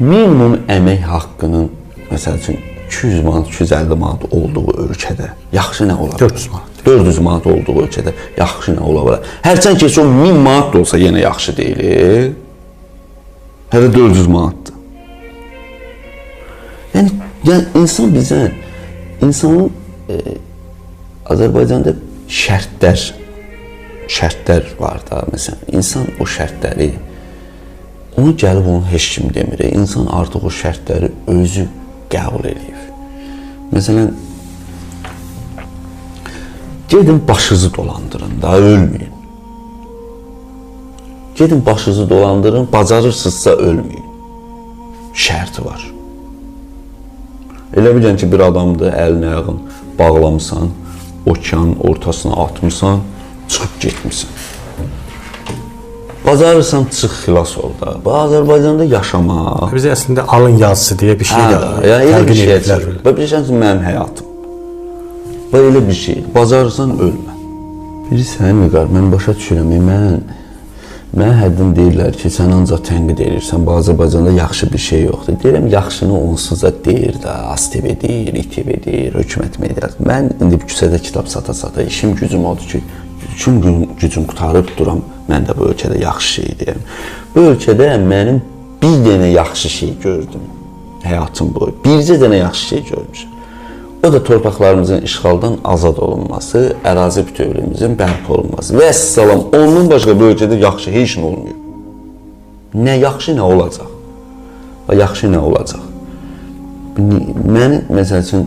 minimum əmək haqqının məsəl üçün 200 manat, 250 manat olduğu ölkədə yaxşı nə ola bilər? 400 manat. 400 manat olduğu ölkədə yaxşı nə ola bilər? Hərçənd ki, o 1000 manat da olsa yenə yaxşı deyil. Hələ 400 manatdır. Yəni insan bizə, insanın Azərbaycanda şərtlər var da, məsələn, insan o şərtləri, onu gəlib onu heç kim demir. İnsan artıq o şərtləri özü qəbul edir. Məsələn, gedin başınızı dolandırın da, ölməyin. Gedin başınızı dolandırın, bacarırsınızsa ölməyin. Şərti var. Elə bilən ki, bir adamdır, əlini ayağını bağlamısan, okeanın ortasına atmışsan, çıxıb getmişsən. Bacarırsan, çıx xilas ol da. Bu Azərbaycanda yaşamaq. Bizə əslində alın yazısı deyə bir şey təqdim edirlər. Və bilirsən ki, mənim həyatım. Və elə bir şey, bacarırsan, ölmə. Bilirsən, Vüqar, mən başa düşürəm, mən həddim deyirlər ki, sən ancaq tənqid edirsən, bu Azərbaycanda yaxşı bir şey yoxdur. Deyirəm, yaxşını onsuz da deyir də, ASTV deyir, İTV deyir, hökumət mediası. Mən indi küçədə kitab sata-sata, işim gücüm odur ki, bütün gücüm qutarıb duram, mən də bu ölkədə yaxşı şey deyirəm. Bu ölkədə mənim bir dənə yaxşı şey gördüm, həyatım boyu. Bircə dənə yaxşı şey görmüşəm. O da torpaqlarımızın işğaldan azad olunması, ərazi bütövlüyümüzün bərpa olunması. Və əssalam, ondan başqa bu ölkədə yaxşı heç nə olmuyor. Nə yaxşı, nə olacaq? Yaxşı nə olacaq? Mənim, məsəl üçün,